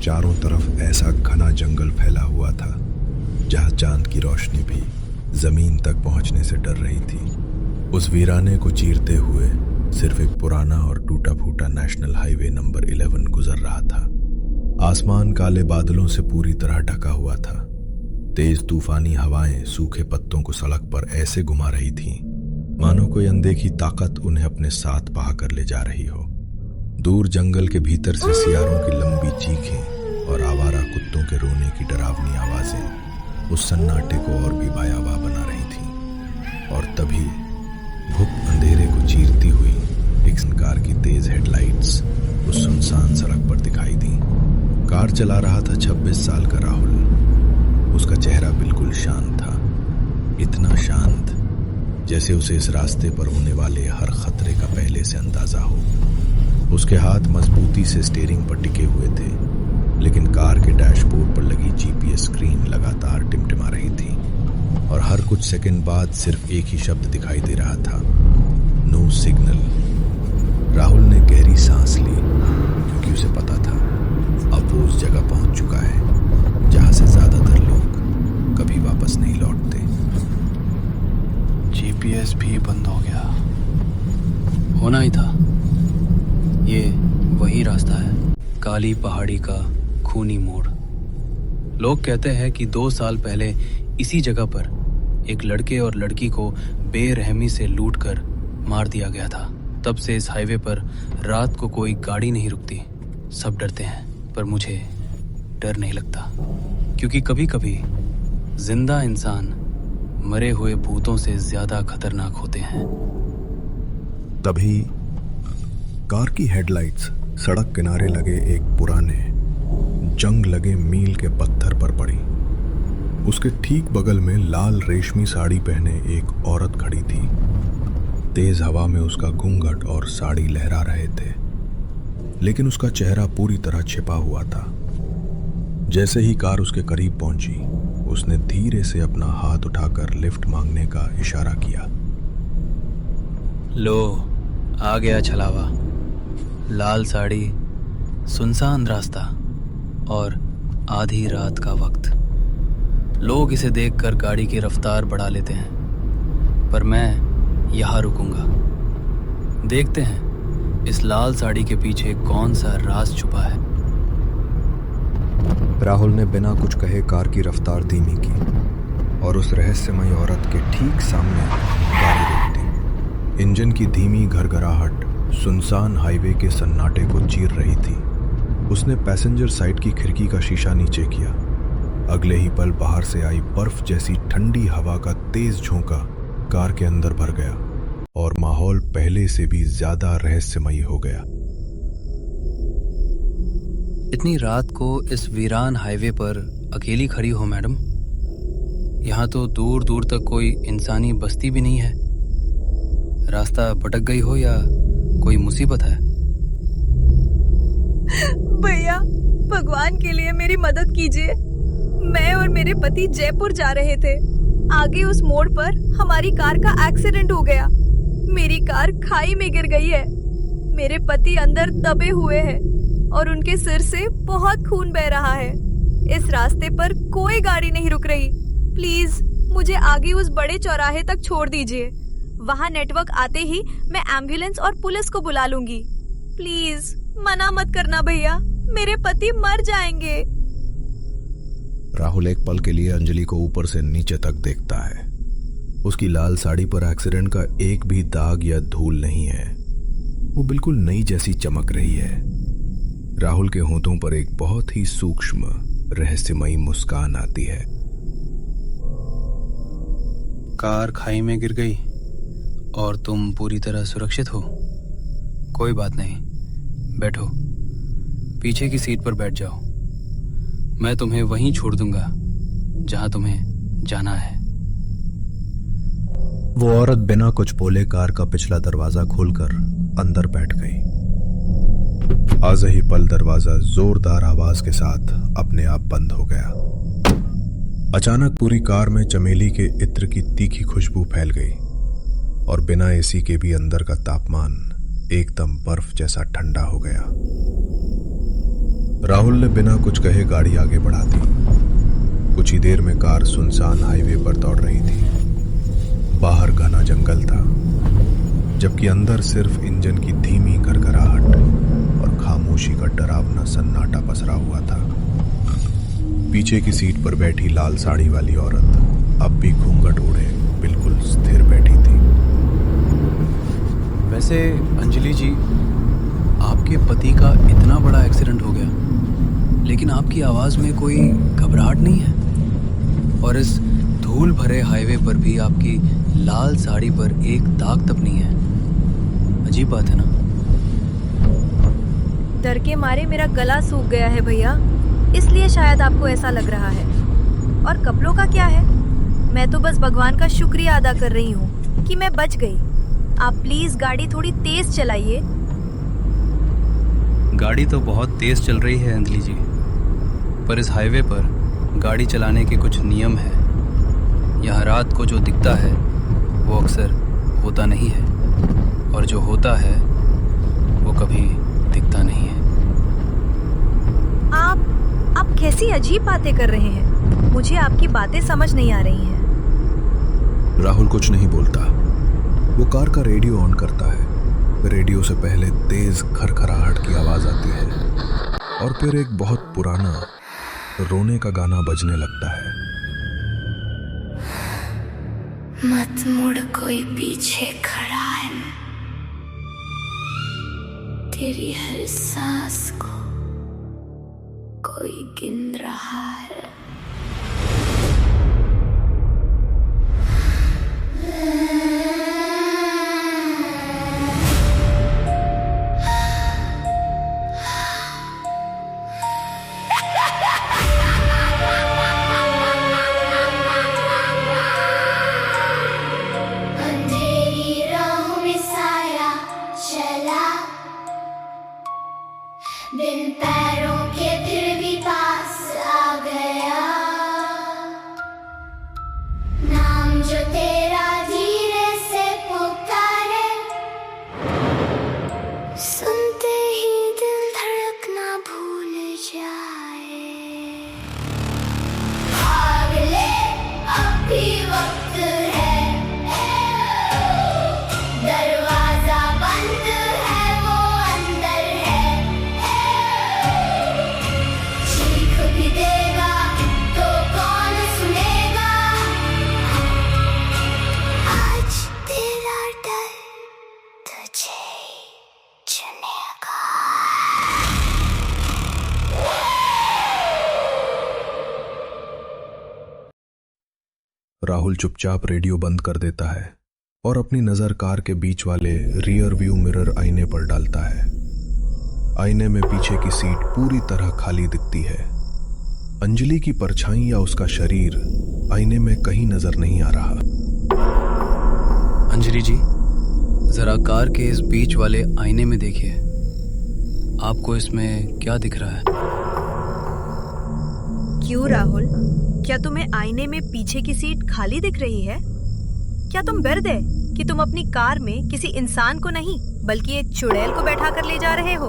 चारों तरफ ऐसा घना जंगल फैला हुआ था जहां चांद की रोशनी भी जमीन तक पहुंचने से डर रही थी। उस वीराने को चीरते हुए सिर्फ एक पुराना और टूटा फूटा नेशनल हाईवे नंबर 11 गुजर रहा था। आसमान काले बादलों से पूरी तरह ढका हुआ था। तेज तूफानी हवाएं सूखे पत्तों को सड़क पर ऐसे घुमा रही थीं मानो कोई अनदेखी ताकत उन्हें अपने साथ बहा कर ले जा रही हो। दूर जंगल के भीतर से सियारों की लंबी चीखें और आवारा कुत्तों के रोने की डरावनी आवाजें उस सन्नाटे को और भी भयावह बना रही थीं। और तभी घुप अंधेरे को चीरती हुई एक कार की तेज हेडलाइट्स उस सुनसान सड़क पर दिखाई दी। कार चला रहा था 26 साल का राहुल। उसका चेहरा बिल्कुल शांत था, इतना शांत जैसे उसे इस रास्ते पर होने वाले हर खतरे का पहले से अंदाजा हो। उसके हाथ मजबूती से स्टीयरिंग पर टिके हुए थे, लेकिन कार के डैशबोर्ड पर लगी जीपीएस स्क्रीन लगातार टिमटिमा रही थी और हर कुछ सेकंड बाद सिर्फ एक ही शब्द दिखाई दे रहा था, नो सिग्नल। राहुल ने गहरी सांस ली क्योंकि उसे पता था अब वो उस जगह पहुंच चुका है जहां से ज्यादातर लोग कभी वापस नहीं लौटते। जीपीएस भी बंद हो गया। होना ही था। ये वही रास्ता है, काली पहाड़ी का खूनी मोड़। लोग कहते हैं कि 2 साल पहले इसी जगह पर एक लड़के और लड़की को बेरहमी से लूटकर मार दिया गया था। तब से इस हाईवे पर रात को कोई गाड़ी नहीं रुकती। सब डरते हैं, पर मुझे डर नहीं लगता, क्योंकि कभी कभी जिंदा इंसान मरे हुए भूतों से ज्यादा खतरनाक होते हैं। तभी कार की हेडलाइट्स सड़क किनारे लगे एक पुराने जंग लगे मील के पत्थर पर पड़ी। उसके ठीक बगल में लाल रेशमी साड़ी पहने एक औरत खड़ी थी। तेज हवा में उसका घूंघट और साड़ी लहरा रहे थे, लेकिन उसका चेहरा पूरी तरह छिपा हुआ था। जैसे ही कार उसके करीब पहुंची, उसने धीरे से अपना हाथ उठाकर लिफ्ट मांगने का इशारा किया। लो, आ गया छलावा। लाल साड़ी, सुनसान रास्ता और आधी रात का वक्त। लोग इसे देखकर गाड़ी की रफ्तार बढ़ा लेते हैं, पर मैं यहाँ रुकूंगा। देखते हैं इस लाल साड़ी के पीछे कौन सा राज छुपा है। राहुल ने बिना कुछ कहे कार की रफ्तार धीमी की और उस रहस्यमयी औरत के ठीक सामने गाड़ी रोक दी। इंजन की धीमी घरघराहट सुनसान हाईवे के सन्नाटे को चीर रही थी। उसने पैसेंजर साइड की खिड़की का शीशा नीचे किया। अगले ही पल बाहर से आई बर्फ जैसी ठंडी हवा का तेज झोंका कार के अंदर भर गया और माहौल पहले से भी ज्यादा रहस्यमयी हो गया। इतनी रात को इस वीरान हाईवे पर अकेली खड़ी हो मैडम? यहाँ तो दूर दूर तक कोई इंसानी बस्ती भी नहीं है। रास्ता भटक गई हो या कोई मुसीबत है? भैया, भगवान के लिए मेरी मदद कीजिए। मैं और मेरे पति जयपुर जा रहे थे। आगे उस मोड़ पर हमारी कार का एक्सीडेंट हो गया। मेरी कार खाई में गिर गई है। मेरे पति अंदर दबे हुए हैं और उनके सिर से बहुत खून बह रहा है। इस रास्ते पर कोई गाड़ी नहीं रुक रही। प्लीज मुझे आगे उस बड़े चौराहे तक छोड़ दीजिए। वहाँ नेटवर्क आते ही मैं एम्बुलेंस और पुलिस को बुला लूंगी। प्लीज मना मत करना भैया, मेरे पति मर जाएंगे। राहुल एक पल के लिए अंजलि को ऊपर से नीचे तक देखता है। उसकी लाल साड़ी पर एक्सीडेंट का एक भी दाग या धूल नहीं है। वो बिल्कुल नई जैसी चमक रही है। राहुल के होंठों पर एक बहुत ही सूक्ष्म रहस्यमयी मुस्कान आती है। कार खाई में गिर गई और तुम पूरी तरह सुरक्षित हो? कोई बात नहीं, बैठो, पीछे की सीट पर बैठ जाओ। मैं तुम्हें वहीं छोड़ दूंगा जहां तुम्हें जाना है। वो औरत बिना कुछ बोले कार का पिछला दरवाजा खोलकर अंदर बैठ गई। आज ही पल दरवाजा जोरदार आवाज के साथ अपने आप बंद हो गया। अचानक पूरी कार में चमेली के इत्र की तीखी खुशबू फैल गई और बिना एसी के भी अंदर का तापमान एकदम बर्फ जैसा ठंडा हो गया। राहुल ने बिना कुछ कहे गाड़ी आगे बढ़ा दी। कुछ ही देर में कार सुनसान हाईवे पर दौड़ रही थी। बाहर घना जंगल था, जबकि अंदर सिर्फ इंजन की धीमी घरघराहट और खामोशी का डरावना सन्नाटा पसरा हुआ था। पीछे की सीट पर बैठी लाल साड़ी वाली औरत अब भी घूंघट ओढ़े बिल्कुल स्थिर बैठी थी। वैसे अंजलि जी, आपके पति का इतना बड़ा एक्सीडेंट हो गया, लेकिन आपकी आवाज़ में कोई घबराहट नहीं है, और इस धूल भरे हाईवे पर भी आपकी लाल साड़ी पर एक दाग तक नहीं है। अजीब बात है ना? डर के मारे मेरा गला सूख गया है भैया, इसलिए शायद आपको ऐसा लग रहा है। और कपड़ों का क्या है? मैं तो बस भगवान का शुक्रिया अदा कर रही हूँ कि मैं बच गई। आप प्लीज गाड़ी थोड़ी तेज चलाइए। गाड़ी तो बहुत तेज़ चल रही है अंजलि जी, पर इस हाईवे पर गाड़ी चलाने के कुछ नियम हैं। यहाँ रात को जो दिखता है वो अक्सर होता नहीं है, और जो होता है वो कभी दिखता नहीं है। आप कैसी अजीब बातें कर रहे हैं? मुझे आपकी बातें समझ नहीं आ रही हैं। राहुल कुछ नहीं बोलता। वो कार का रेडियो ऑन करता है। रेडियो से पहले तेज खरखराहट की आवाज आती है और फिर एक बहुत पुराना रोने का गाना बजने लगता है। मत मुड़, कोई पीछे खड़ा है, तेरी हर सांस को कोई गिन रहा है। अंधेरी राहों में साया चला, बिन पैरों के फिर भी पास आ गया। नाम जो तेरा धीरे से पुकारे, सुनते ही दिल धड़कना भूल जाए। भाग ले, अब भी वक्त है, दरवाजा बंद है, वो अंदर है। चीख भी देगा तो कौन सुनेगा, आज तेरा डर तुझे चुनेगा। राहुल चुपचाप रेडियो बंद कर देता है और अपनी नजर कार के बीच वाले रियर व्यू मिरर आईने पर डालता है। आईने में पीछे की सीट पूरी तरह खाली दिखती है। अंजलि की परछाई या उसका शरीर आईने में कहीं नजर नहीं आ रहा। अंजलि जी, जरा कार के इस बीच वाले आईने में देखिए, आपको इसमें क्या दिख रहा है? क्यों राहुल, क्या तुम्हें आईने में पीछे की सीट खाली दिख रही है? क्या तुम गर्द है कि तुम अपनी कार में किसी इंसान को नहीं बल्कि एक चुड़ैल को बैठा कर ले जा रहे हो?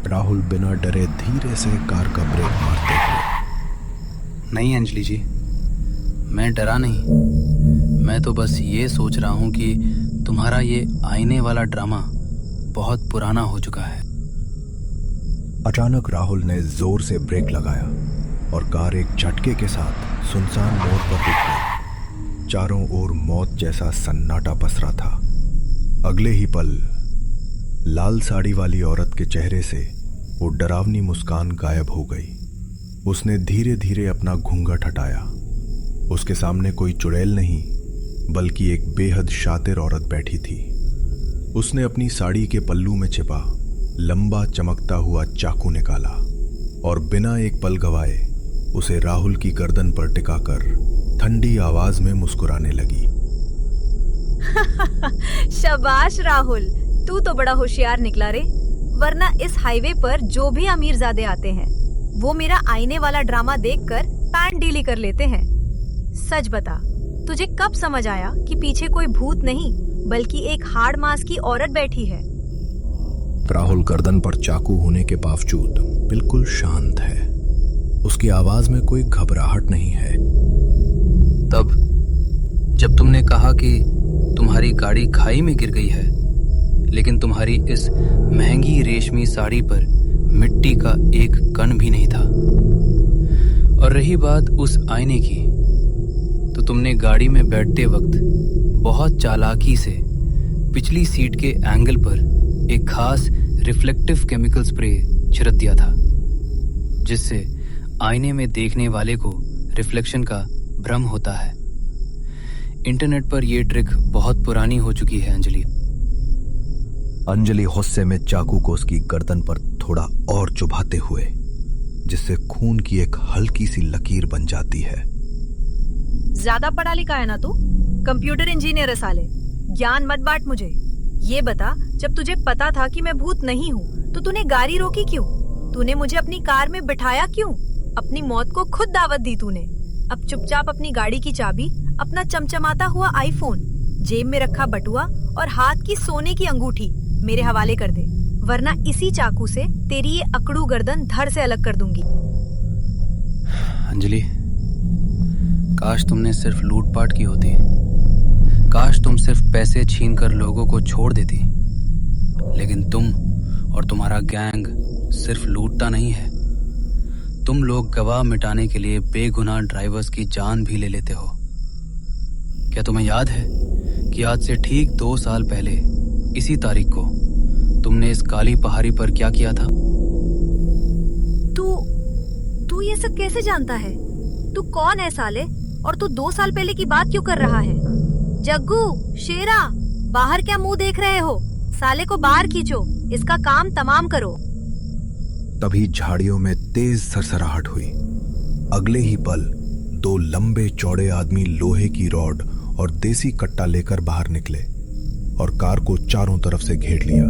राहुल बिना डरे धीरे से कार का ब्रेक मारते हुए। नहीं अंजलि जी, मैं डरा नहीं। मैं तो बस ये सोच रहा हूँ कि तुम्हारा ये आईने वाला ड्रामा बहुत पुराना हो चुका है। अचानक राहुल ने जोर से ब्रेक लगाया और कार एक झटके के साथ सुनसान मोड़ पर रुक गई। चारों ओर मौत जैसा सन्नाटा पसरा था। अगले ही पल लाल साड़ी वाली औरत के चेहरे से वो डरावनी मुस्कान गायब हो गई। उसने धीरे धीरे अपना घूंघट हटाया। उसके सामने कोई चुड़ैल नहीं बल्कि एक बेहद शातिर औरत बैठी थी। उसने अपनी साड़ी के पल्लू में छिपा लंबा चमकता हुआ चाकू निकाला और बिना एक पल गवाए उसे राहुल की गर्दन पर टिकाकर ठंडी आवाज में मुस्कुराने लगी। शाबाश राहुल, तू तो बड़ा होशियार निकला रे। वरना इस हाईवे पर जो भी अमीरजादे आते हैं वो मेरा आईने वाला ड्रामा देखकर पैंट डीली कर लेते हैं। सच बता, तुझे कब समझ आया कि पीछे कोई भूत नहीं बल्कि एक हाड़ मांस की औरत बैठी है? राहुल गर्दन पर चाकू होने के बावजूद बिल्कुल शांत है। उसकी आवाज में कोई घबराहट नहीं है। तब जब तुमने कहा कि तुम्हारी गाड़ी खाई में गिर गई है, लेकिन तुम्हारी इस महंगी रेशमी साड़ी पर मिट्टी का एक कण भी नहीं था। और रही बात उस आईने की, तो तुमने गाड़ी में बैठते वक्त बहुत चालाकी से पिछली सीट के एंगल पर एक खास रिफ्लेक्टिव केमिकल स्प्रे छिड़क दिया था, जिससे आईने में देखने वाले को रिफ्लेक्शन का भ्रम होता है। इंटरनेट पर यह ट्रिक बहुत पुरानी हो चुकी है अंजलि। अंजलि गुस्से में चाकू को उसकी गर्दन पर थोड़ा और चुभाते हुए, जिससे खून की एक हल्की सी लकीर बन जाती है। ज्यादा पढ़ा लिखा है ना तू? कंप्यूटर इंजीनियर है साले। ज्ञान मत बांट मुझे। ये बता, जब तुझे पता था कि मैं भूत नहीं हूँ तो तूने गाड़ी रोकी क्यों? तूने मुझे अपनी कार में बिठाया क्यों? अपनी मौत को खुद दावत दी तूने। अब चुपचाप अपनी गाड़ी की चाबी, अपना चमचमाता हुआ आईफोन, जेब में रखा बटुआ और हाथ की सोने की अंगूठी मेरे हवाले कर दे, वरना इसी चाकू से तेरी ये अकड़ू गर्दन धड़ से अलग कर दूंगी। अंजलि, काश तुमने सिर्फ लूटपाट की होती। काश तुम सिर्फ पैसे छीनकर लोगों को छोड़ देती। लेकिन तुम और तुम्हारा गैंग सिर्फ लूटता नहीं है, तुम लोग गवाह मिटाने के लिए बेगुनाह ड्राइवर्स की जान भी ले लेते हो। क्या तुम्हें याद है कि आज से ठीक 2 साल पहले इसी तारीख को तुमने इस काली पहाड़ी पर क्या किया था? तू ये सब कैसे जानता है? तू कौन है साले? और तू 2 साल पहले की बात क्यों कर रहा है? जग्गू, शेरा, बाहर क्या मुंह देख रहे हो? साले को बाहर खींचो, इसका काम तमाम करो। तभी झाड़ियों में तेज सरसराहट हुई। अगले ही पल 2 लंबे चौड़े आदमी लोहे की रॉड और देसी कट्टा लेकर बाहर निकले और कार को चारों तरफ से घेर लिया।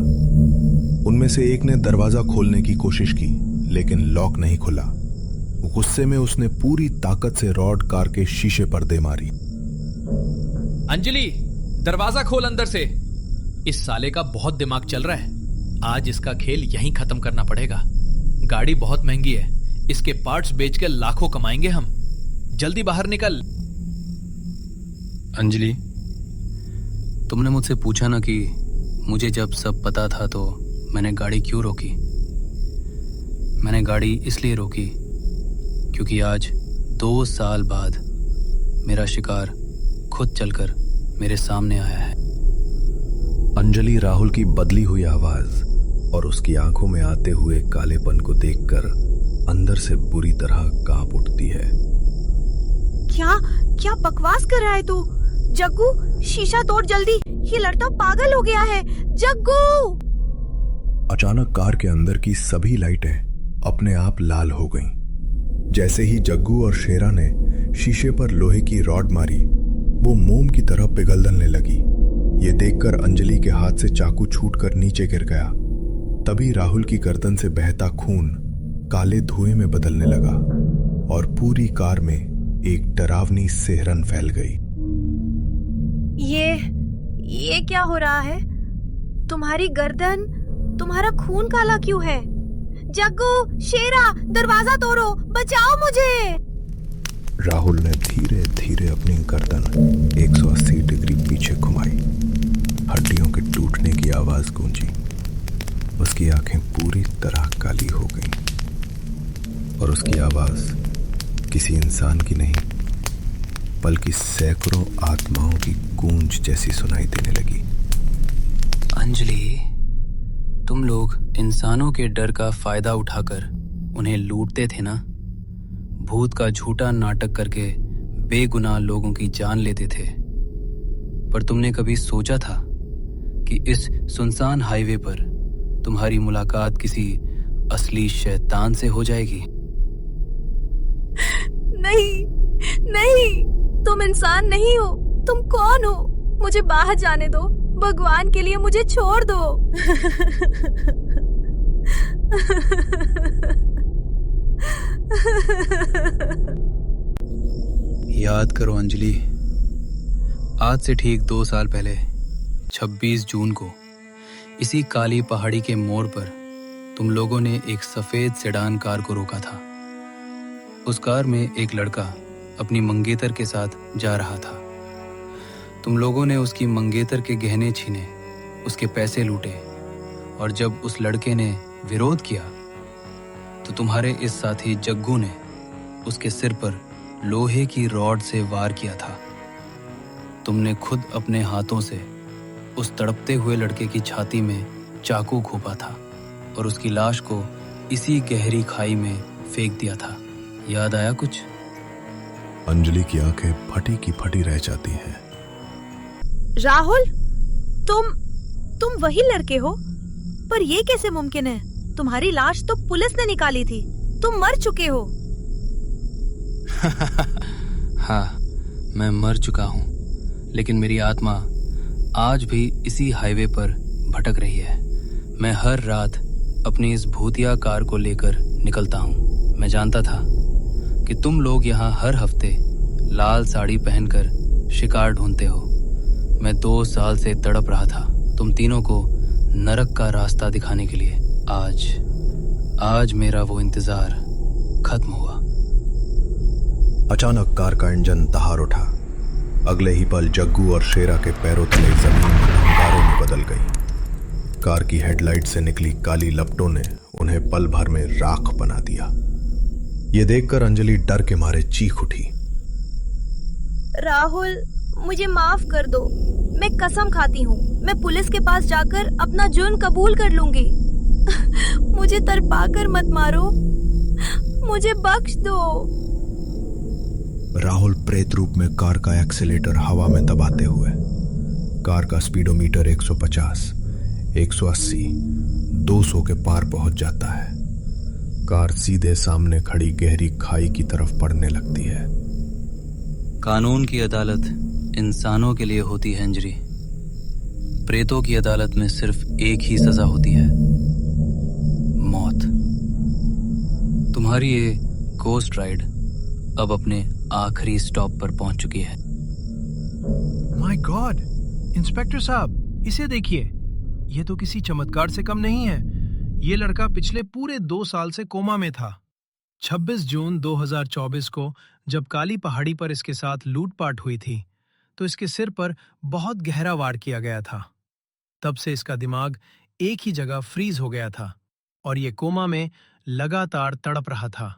उनमें से एक ने दरवाजा खोलने की कोशिश की, लेकिन लॉक नहीं खुला। गुस्से में उसने पूरी ताकत से रॉड कार के शीशे पर दे मारी। अंजलि, दरवाजा खोल अंदर से। इस साले का बहुत दिमाग चल रहा है। आज इसका खेल यहीं खत्म करना पड़ेगा। गाड़ी बहुत महंगी है, इसके पार्ट्स बेचकर लाखों कमाएंगे हम। जल्दी बाहर निकल। अंजलि, तुमने मुझसे पूछा ना कि मुझे जब सब पता था तो मैंने गाड़ी क्यों रोकी। मैंने गाड़ी इसलिए रोकी क्योंकि आज 2 साल बाद मेरा शिकार खुद चलकर मेरे सामने आया है। अंजलि राहुल की बदली हुई आवाज और उसकी आंखों में आते हुए कालेपन को देखकर अंदर से बुरी तरह कांप उठती है। क्या बकवास कर रहा है तू? जग्गू, शीशा तोड़ जल्दी, ये लड़का पागल हो गया है। जग्गू! अचानक कार के अंदर की सभी लाइटें अपने आप लाल हो गईं। जैसे ही जग्गू और शेरा ने शीशे पर लोहे की रॉड मारी, वो मोम की तरह पिघलने लगी। ये देखकर अंजलि के हाथ से चाकू छूटकर नीचे गिर गया। तभी राहुल की गर्दन से बहता खून काले धुएं में बदलने लगा और पूरी कार में एक डरावनी सिहरन फैल गई। ये क्या हो रहा है? तुम्हारी गर्दन, तुम्हारा खून काला क्यों है? जग्गू, शेरा, दरवाजा तोड़ो, बचाओ मुझे। राहुल ने धीरे धीरे अपनी गर्दन 180 डिग्री पीछे घुमाई। हड्डियों के टूटने की आवाज गूंजी। उसकी आंखें पूरी तरह काली हो गईं और उसकी आवाज किसी इंसान की नहीं, बल्कि सैकड़ों आत्माओं की गूंज जैसी सुनाई देने लगी। अंजलि, तुम लोग इंसानों के डर का फायदा उठाकर उन्हें लूटते थे ना। भूत का झूठा नाटक करके बेगुनाह लोगों की जान लेते थे। पर तुमने कभी सोचा था कि इस सुनसान हाईवे पर तुम्हारी मुलाकात किसी असली शैतान से हो जाएगी? नहीं, तुम इंसान नहीं हो। तुम कौन हो? मुझे बाहर जाने दो। भगवान के लिए मुझे छोड़ दो। याद करो अंजलि, आज से ठीक 2 साल पहले 26 जून को इसी काली पहाड़ी के मोड़ पर तुम लोगों ने एक सफेद सेडान कार को रोका था। उस कार में एक लड़का अपनी मंगेतर के साथ जा रहा था। तुम लोगों ने उसकी मंगेतर के गहने छीने, उसके पैसे लूटे, और जब उस लड़के ने विरोध किया तो तुम्हारे इस साथी जग्गू ने उसके सिर पर लोहे की रॉड से वार किया था। तुमने खुद अपने हाथों से उस तड़पते हुए लड़के की छाती में चाकू घोंपा था और उसकी लाश को इसी गहरी खाई में फेंक दिया था। याद आया कुछ? अंजलि की आंखें फटी की फटी रह जाती हैं। राहुल, तुम वही लड़के हो? पर ये कैसे मुमकिन है? तुम्हारी लाश तो पुलिस ने निकाली थी। तुम मर चुके हो। हाँ, मैं मर चुका हूँ, लेकिन मेरी आत्मा आज भी इसी हाईवे पर भटक रही है। मैं हर रात अपनी इस भूतिया कार को लेकर निकलता हूँ। मैं जानता था कि तुम लोग यहाँ हर हफ्ते लाल साड़ी पहनकर शिकार ढूंढते हो। मैं 2 साल से तड़प रहा था तुम तीनों को नरक का रास्ता दिखाने के लिए। आज मेरा वो इंतजार खत्म हुआ। अचानक कार का इंजन दहाड़ उठा। अगले ही पल जग्गू और शेरा के पैरों तले जमीन अंगारों में बदल गई। कार की हेडलाइट से निकली काली लपटों ने उन्हें पल भर में राख बना दिया। ये देखकर अंजलि डर के मारे चीख उठी। राहुल, मुझे माफ कर दो। मैं कसम खाती हूँ, मैं पुलिस के पास जाकर अपना जुर्म कबूल कर लूंगी। मुझे तड़पा कर मत मारो, मुझे बख्श दो। राहुल प्रेत रूप में कार का एक्सीलेटर हवा में दबाते हुए कार का स्पीडोमीटर 150, 180, 200 के पार पहुंच जाता है। कार सीधे सामने खड़ी गहरी खाई की तरफ पड़ने लगती है। कानून की अदालत इंसानों के लिए होती है अंजलि। प्रेतों की अदालत में सिर्फ एक ही सजा होती है, मौत। तुम्हारी ये गोस्ट राइड अब अपने आखिरी स्टॉप पर पहुंच चुकी है। माय गॉड, इंस्पेक्टर साहब, इसे देखिए। ये तो किसी चमत्कार से कम नहीं है। ये लड़का पिछले पूरे 2 साल से कोमा में था। 26 जून 2024 को जब काली पहाड़ी पर इसके साथ लूटपाट हुई थी तो इसके सिर पर बहुत गहरा वार किया गया था। तब से इसका दिमाग एक ही जगह फ्रीज हो गया था और ये कोमा में लगातार तड़प रहा था।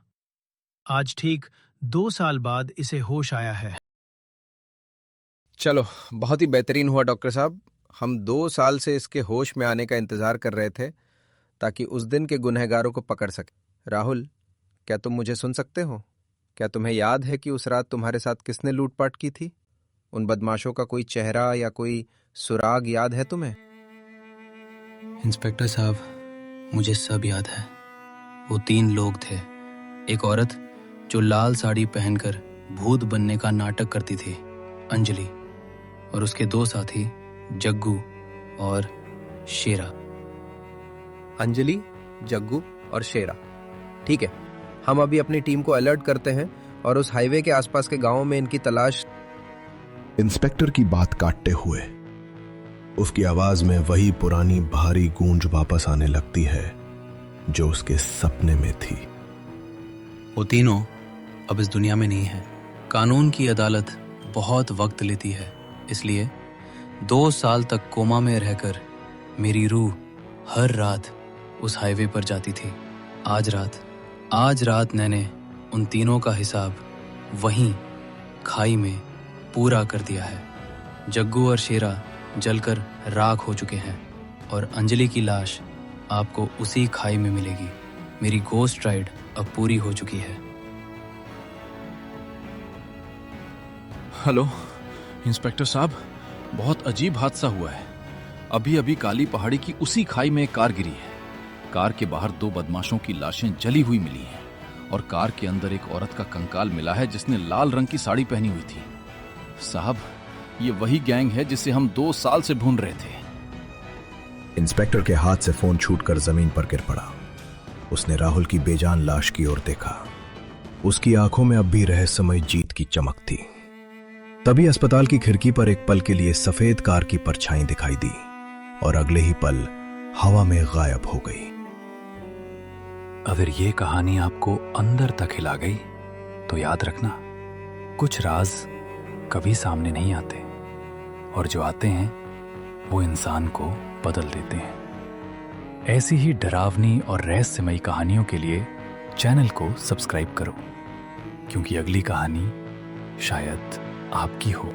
आज ठीक 2 साल बाद इसे होश आया है। चलो, बहुत ही बेहतरीन हुआ डॉक्टर साहब। हम 2 साल से इसके होश में आने का इंतजार कर रहे थे ताकि उस दिन के गुनहगारों को पकड़ सके। राहुल, क्या तुम मुझे सुन सकते हो? क्या तुम्हें याद है कि उस रात तुम्हारे साथ किसने लूटपाट की थी? उन बदमाशों का कोई चेहरा या कोई सुराग याद है तुम्हें? इंस्पेक्टर साहब, मुझे सब याद है। वो 3 लोग थे। एक औरत जो लाल साड़ी पहनकर भूत बनने का नाटक करती थी, अंजलि, और उसके 2 साथी जग्गू और शेरा। अंजलि, जग्गू और शेरा। ठीक है, हम अभी अपनी टीम को अलर्ट करते हैं और उस हाईवे के आसपास के गांवों में इनकी तलाश। इंस्पेक्टर की बात काटते हुए उसकी आवाज में वही पुरानी भारी गूंज वापस आने लगती है जो उसके सपने में थी। वो तीनों अब इस दुनिया में नहीं है। कानून की अदालत बहुत वक्त लेती है, इसलिए 2 साल तक कोमा में रहकर मेरी रूह हर रात उस हाईवे पर जाती थी। आज रात मैंने उन तीनों का हिसाब वहीं खाई में पूरा कर दिया है। जग्गू और शेरा जलकर राख हो चुके हैं और अंजलि की लाश आपको उसी खाई में मिलेगी। मेरी गोस्ट राइड अब पूरी हो चुकी है। हेलो इंस्पेक्टर साहब, बहुत अजीब हादसा हुआ है। अभी अभी काली पहाड़ी की उसी खाई में एक कार गिरी है। कार के बाहर 2 बदमाशों की लाशें जली हुई मिली हैं और कार के अंदर एक औरत का कंकाल मिला है जिसने लाल रंग की साड़ी पहनी हुई थी। साहब, ये वही गैंग है जिसे हम 2 साल से ढूंढ रहे थे। इंस्पेक्टर के हाथ से फोन छूटकर जमीन पर गिर पड़ा। उसने राहुल की बेजान लाश की ओर देखा। उसकी आंखों में अब भी रहस्यमय जीत की चमक थी। तभी अस्पताल की खिड़की पर एक पल के लिए सफेद कार की परछाई दिखाई दी और अगले ही पल हवा में गायब हो गई। अगर ये कहानी आपको अंदर तक हिला गई तो याद रखना, कुछ राज कभी सामने नहीं आते, और जो आते हैं वो इंसान को बदल देते हैं। ऐसी ही डरावनी और रहस्यमयी कहानियों के लिए चैनल को सब्सक्राइब करो, क्योंकि अगली कहानी शायद आपकी हो।